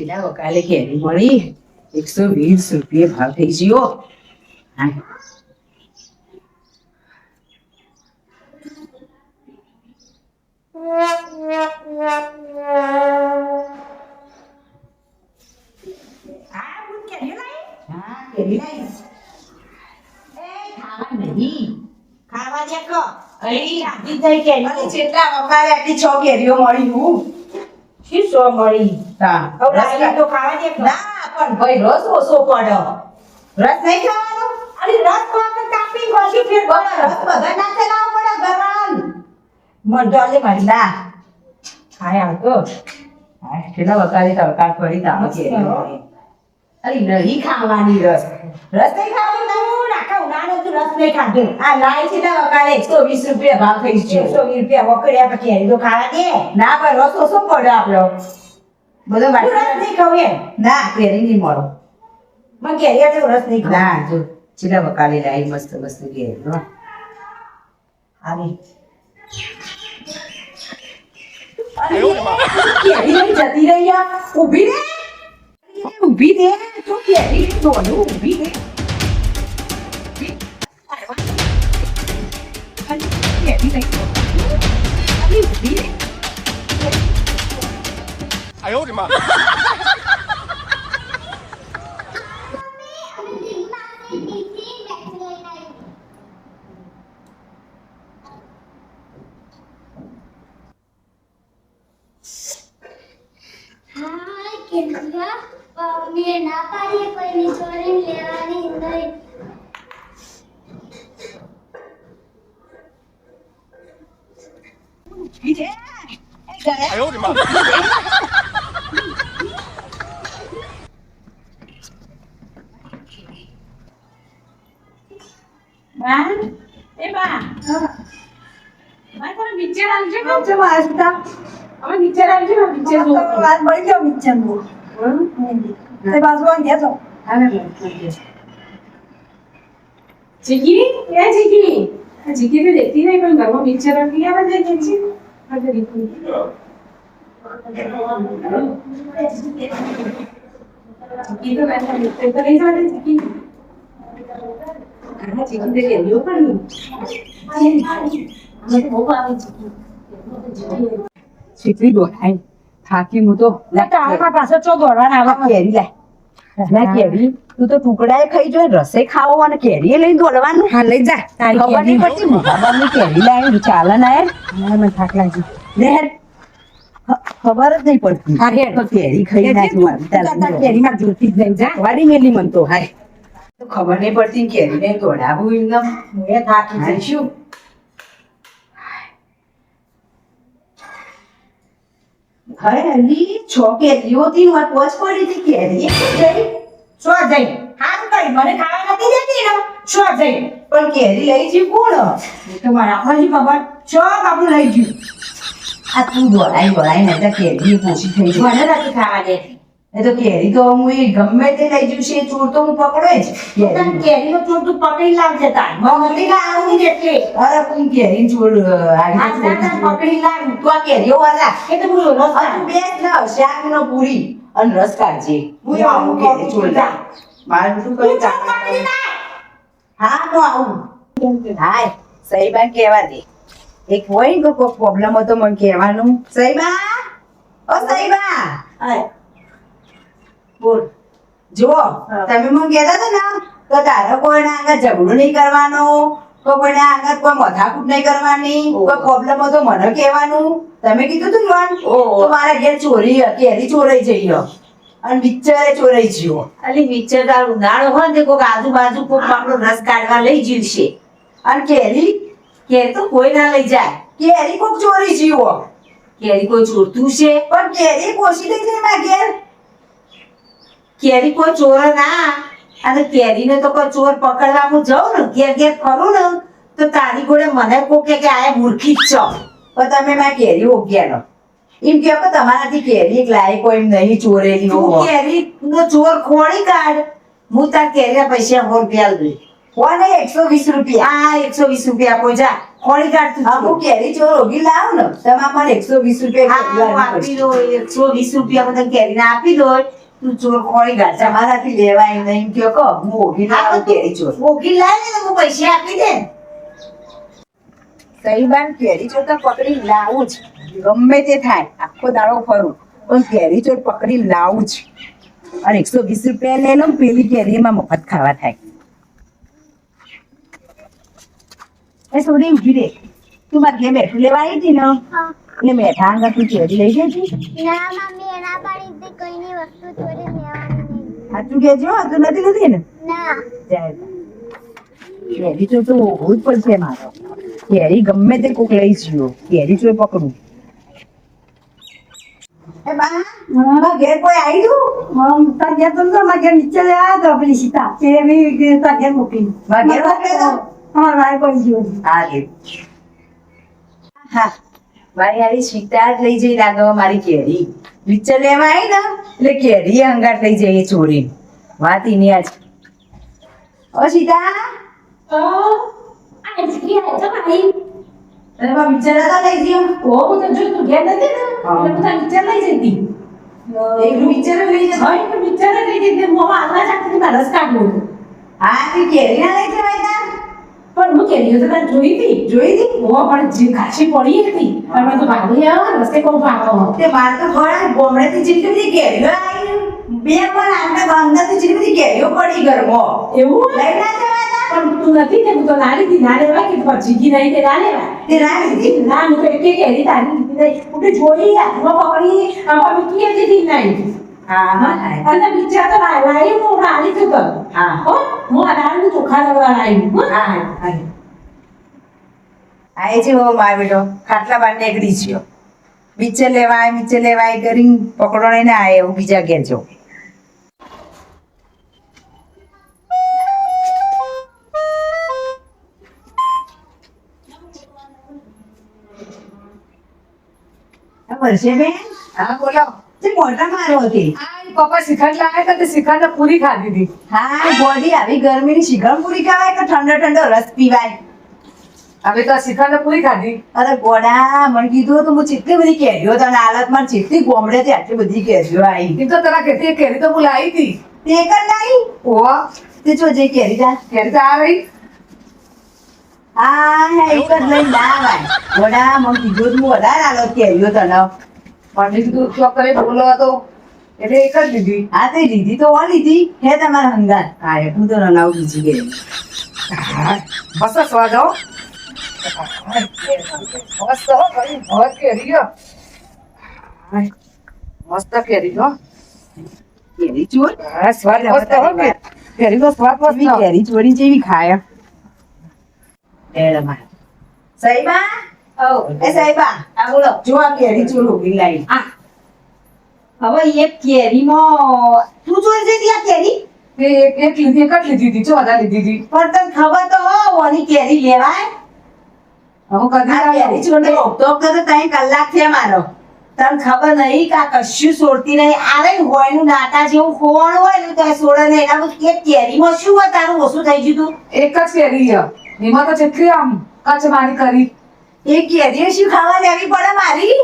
છેલ્લા વકાલે કેરી મળી 120 રૂપિયા ભાવ થઈ ગયો. હા કેરી લાઈ. ખાવા નહીં ખાવા દે કો અલી આધી થઈ કેરી અલી જેટલા વકાલે આટલી 6 કેરીઓ મળી હું શી સો મળી તા હવે લાવી તો ખાવા દે કો ના પણ ભાઈ રસ ઓછો પડે. રસ નહીં ખાવાનો. અરે રસ પાક કાપી ગોસી ફેર રસ બધા ના ચલાવવો પડે ગરમ. મન તો આલે મારી ના ખાય આવતો કેટલા વકાલે તડકા ફરી તાવ કેરી મળી. અરે નહીં ખાવાની રસ રસ નહીં ખાવાની. હું નાખા ઉનાળો તો રસ નહીં ખાધું આ લાઈ છે ને વકાલે 120 રૂપિયા ભાવ થઈ ગયો. 120 રૂપિયા વકડ્યા પછી કેરી તો ખાવા દે ના ભાઈ રસ ઓછો પડે આપણો બધો હું રસ બાકી નહીં ખાવ એમ ના કેરી નહીં મળો. મને કેરી તો રસ નહીં ખાવ ના જો છેલ્લા વકાલે લાઈ મસ્ત મસ્ત કેરી હો. આવી કેરી લઈ જતી રહી યાર. ઊભી રે ઊભી રે તું કેરી લઈ દોડું ઊભી રે. કેરી લઈ ઊભી રે. 哎呦我的妈！ મેં ના પાડીએ કોઈની ચોરી લેવાની નહીં. ઊભી રે. 哎呦我的妈！ બા એ બા મારે વિચાર આવજો કે જો વાસ્તા હવે વિચાર આવજો ને વિચાર જો વાત મળી ગયો મિક્સર નું. તે બાજુમાં ગયા છો. જીગી એ જીગી આ જીગી તો દેખતી નહીં પણ ઘરમાં વિચાર આવી આવે છે જીગી આજે રીતું જીગી તો બેઠા મિત્ર તો લઈ જવા દે જીગી આના જીગી તો કેરીઓ પણ મને બહુ આવે જીગી શીખવી દોડાય થાકી હું તો તારા પાસે ચો દોડવાના આવે કેરી લાય. ના કેરી તું તો ટુકડાએ ખાઈ જો રસે ખાવો અને કેરી લઈને દોડવાનું. હા લઈ જા. તારી ખબર નહીં કેરી. પડતી મોટાબાની કેરી લાવી ચાલે ના યાર. મને થાક લાગી લે હેર. ખબર જ નહીં પડતી. હા, હેર. તો કેરી ખાઈ નાખી તારા કેરીમાં જોતી જ નહીં જા વાડી મેલી મન તો હાય તો ખબર નહીં પડતી કેરી ને દોડાવું એમ હું થાકી હાય જઈશ શું હાય અલી 6 કેરીઓ થી વાત પોચ પડી હતી કેરી એક જઈ છો જઈ હારું કરી મને ખાવા નથી દેતી ને છો જઈ પણ કેરી લઈ જી કોણ તમારા આપણને ખબર છો બાબુ લઈ ગયું આ તું દોડાઈ ને ત્યાં કેરી પોછી થઈ ગઈ મને નથી ખાવા દેતી એ તો કેરી તો હું એ ગમે તે લઈ જઉં છે ચોર તો હું પકડે જ તને કેરીનો ચોર તું પકડી લાવજે તાર મમ્મી લાવું એટલે અરે પણ કેરી ચોર આ દાદા પકડી લાવ તું આ કેરીઓ વાળા એ તો બોલો રસ આ તું બેસ ના શાક નો પૂરી અને રસ કાઢજે હું આવું કેરી ચોર જા મારું શું કરી પકડી લાવ હા હું આવું હાય સહીબા કહેવા દે એક હોય ને કોઈ પ્રોબ્લેમ હતો મને કહેવાનું સહીબા ઓ સહીબા હાય બોલ જુઓ તમે મને કહેતા હતા ને તો તારે કોઈના આગળ ઝઘડો નહીં કરવાનો કોઈના આગળ કોઈ મથાકૂટ નહીં કરવાની કોઈ પ્રોબ્લેમ હતો મને કહેવાનું તમે કીધું તું ને મને તો મારા ઘેર ચોરી કેરી ચોરાઈ જઈ અને બિચારે ચોરાઈ ગયો અલી વિચાર તાર ઉનાળો હોય ને કોઈક આજુબાજુ કોઈક આપણો રસ કાઢવા લઈ ગયું છે અને કેરી કેરી તો કોઈ ના લઈ જાય કેરી કોક ચોરી ગયો કેરી કોઈ ચોરતું છે પણ કેરી પોસી થઈ ગઈ મારા ઘેર કેરી કોઈ ચોર ના અને કેરીને તો કોઈ ચોર પકડવા હું જાઉં ને ઘેર ઘેર ફરું ને તો તારી જોડે મને કોઈ કે આ મૂર્ખી જ છો પણ તમે મારી કેરી ઓગ્યાનો એમ કહો કે તમારાથી કેરી એક લાયક હોય એમ નહીં ચોરેલી તું હોય કેરી નો ચોર ખોળી કાઢ હું તાર કેરીના પૈસા 100 રૂપિયા દઉં કોને 120 રૂપિયા આ 120 રૂપિયા આપો જા ખોળી કાઢ હા હું કેરી ચોર ઓગી લાવું ને તમે મને 120 રૂપિયા કેરી આપી દો 120 રૂપિયા બધા કેરીને આપી દો તું ચોર ખોળી કાઢ તમારાથી લેવાય નહીં કયો કહો હું ઓગી લાવું કેરી ચોર ઓગી લાવે ને તો હું પૈસા આપી દે સહી બાન કેરી ચોર તો પકડી લાવું જ ગમે તે થાય આખો દાડો ફરું પણ કેરી ચોર પકડી લાવું જ અને 120 રૂપિયા લઈ લઉં પેલી કેરીમાં મફત ખાવા થાય એ સોડી ઉભી રે તું મારે ઘેર બેઠું લેવા આવી હતી ને એટલે બેઠા આગળ તું કેરી લઈ જતી ના મમ્મી ના પાડી દે કોઈની વસ્તુ ચોરી લેવાની નહીં સાચું કહેજો તું નથી ને ના જાય કેરી ચોર તો હોવું જ પડશે મારો કેરી ગમે તે કોક લઈ જ્યો કેરી ચોર પકડું એ બા ઘેર કોઈ આવી ગયું તાર ઘેર તો મારા ઘેર નીચે આવ્યા તો પેલી સીતા તે એવી તાર ઘેર મૂકી મારા ઘેર મોકલે તો? અમારા ભાઈ પડી ગયો હા લે હા મારી હારી સીતા જ લઈ જઈ લાગો મારી કેરી પિક્ચર લેવા આવી ને એટલે કેરી હંગાટ લઈ જઈએ ચોરી વાત એની આજ ઓ સીતા અરે બા પિક્ચર નતા લઈ ગયો એકલું પિક્ચર લઈ જતી હા તે કેરી ના લઈ જવાય તા પણ હું કેરીઓ તો તને જોઈ હતી જોઈ હતી પણ જે ઘાસી પડી હતી અને તો ભાગી આવ્યો રસ્તે કોણ ભાગો તે માર તો ઘણા ગોમડેથી જેટલી બધી કેરીઓ આવી બે પણ આમના અંદરથી જેટલી બધી કેરીઓ પડી ઘરમાં એવું લઈ ના જવાય તા પણ તું નથી ને હું તો ના લીધી ના લેવા કે પછી કી નહીં તે ના લેવા તે ના લીધી ના હું તો એક કેરી તારી લીધી નહીં હું તો જોઈ હાથમાં પકડી આમાં મૂકી દીધી નહીં હા હા અને બીજા તો લાવી હું રાણી તું કર હા. હો હું રાણી ચોખા લેવા લાવી હા હા આય છે હો માર બેટો ખાટલા બાર નીકળી ગયો બીચે લેવાય કરીને પકડો નહીં ને આય એવું બીજા ઘેર જો વર્ષે બેન હા બોલો તે મોટા મારો હતી પપ્પા શિખંડ લાવ્યા હતા તે શિખંડ પૂરી ખાધી હતી હા બોડી આવી ગરમીની શિખર પૂરી ખાવાય કે ઠંડો ઠંડો રસ પીવાય હવે તો શિખંડ પૂરી ખાધી અરે ગોડા મને કીધું તો હું કેટલી બધી કેરીઓ તને હાલતમાં જેટલી ગોમડેથી આટલી બધી કેરીઓ આવી એ તો તરા કેતી કેરી તો હું લાવી હતી તે કર લાવી ઓ તે જો જે કેરી તા કેરી તો આ રહી હા એક જ લઈ લાવાય ગોડા મને કીધું તો હું વધારે હાલો કેરીઓ તને પણ મેં કીધું ચોક કરે બોલો હતો એટલે એક જ લીધી હા તે લીધી તો ઓ લીધી હે તમારા હંગાત હા એટલું તો રનાવું બીજી ગઈ મસ્ત સ્વાદ હો મસ્ત હો ભાઈ હવે કેરી હો મસ્ત કેરી હો કેરી ચોર હા સ્વાદ મસ્ત હો કેરી નો સ્વાદ એવી મસ્ત કેરી ચોરી જેવી ખાય એડમાં સાહેબા એ સાહેબા હા બોલો જો આ કેરી ચોર ઉભી લાવી હવે એક કેરીમાં તું જોઈ જતી આ કેરી તે એક લીધી એક જ લીધી હતી જો વધારે લીધી હતી પણ તને ખબર તો હો ઓની કેરી લેવાય હવે કદી આ કેરી ચોર ને ઓગતો તો 3 કલાક થયા મારો તને ખબર નહીં કે આ કશું છોડતી નહીં આવે ને હોયનું નાટા જેવું ખોણ હોય ને તો છોડે ને એના પછી એક કેરીમાં શું હોય તારું ઓછું થઈ ગયું તું એક જ કેરી છે એમાં તો જેટલી આમ કાચ મારી કરી એ કેરી શું ખાવા લેવી પડે મારી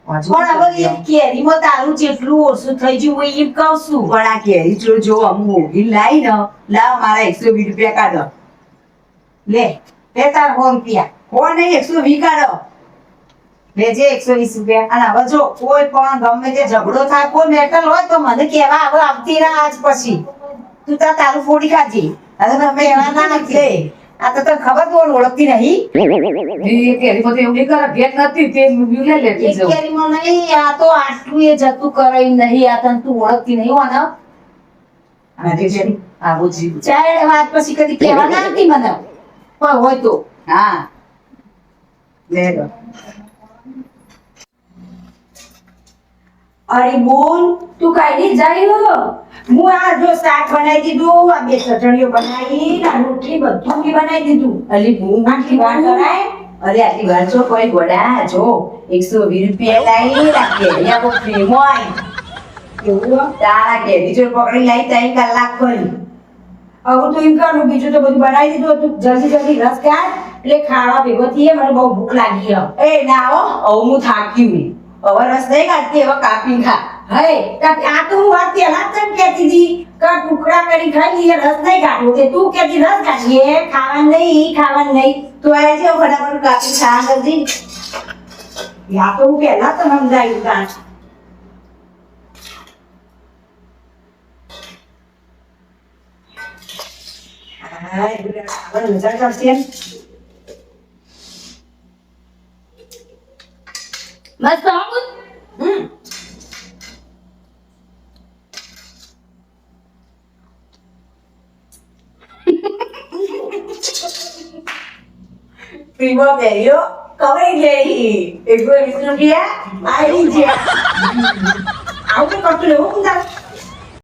પણ હવે એક કેરીમાં તારું જેટલું ઓછું થઈ ગયું હોય એમ કહું છું પણ આ કેરી ચોર જો અમુ ઓગી લાવી ને લાવ મારા 120 રૂપિયા કાઢો લે લે તાર 100 રૂપિયા હો નહીં 120 કાઢો લેજે 120 રૂપિયા અને હવે જો કોઈ પણ ગમે તે ઝઘડો થાય કોઈ મેટર હોય તો મને કહેવા હવે આવતી ના આજ પછી તું તારું ફોડી ખાજે અરે તમે કહેવા ના નથી આ તો તને ખબર તો ઓળખતી નહીં એ કેરી માં એવું નહીં કરે ભેટ નથી તે લે લેતી એક જાઉં કેરીમાં નહીં આ તો આટલું એ જતું કરે નહીં આ તને તું ઓળખતી નહીં હોને મારી કેરી આવું જીવ ચાલ વાત પછી કદી કહેવા ના હતી મને પણ હોય તો હા લે લો અરે બોલ તું કાઈ જાય હું આ જો શાક બનાવી દીધું આ બે ચટણીઓ બનાવી આ રોટલી બધું બી બનાવી દીધું અલી હું આટલી વાર કરાય અરે આટલી વાર છો કોઈ ગોડા જો 120 રૂપિયા લાવી આ કેરી આપો ફ્રીમાં આવી એવું તારા કેરી ચોર પકડી લાવી 3 કલાક ફરી હવે તો એમ કરું બીજું તો બધું બનાવી દીધું તું જલ્દી જલ્દી રસ કાઢ એટલે ખાવા ભેગો થઈએ મને બહુ ભૂખ લાગી હે. એ ના હો હવે હું થાકી ગઈ. હવે રસ નહીં કાઢતી હવે કાપીને ખા. હે આ તો હું વાત પહેલા જ તને કહેતી હતી કે ટુકડા કરી ખાઈ લઈએ રસ નહીં કાઢવો તે તું કહેતી રસ કાઢીએ ખાવાનું નહીં તું આયા છે ફટાફટ કાપીને ખા કરજી. આ તો હું પહેલા જ તને સમજાવ્યું કાં. હા એટલે આપણે નજર કરશે એમ. મસ્ત આવું પીવો પહેર્યો કવાઈ ગઈ 120 રૂપિયા આવી ગયા. આવું કરતું રહેવું તારે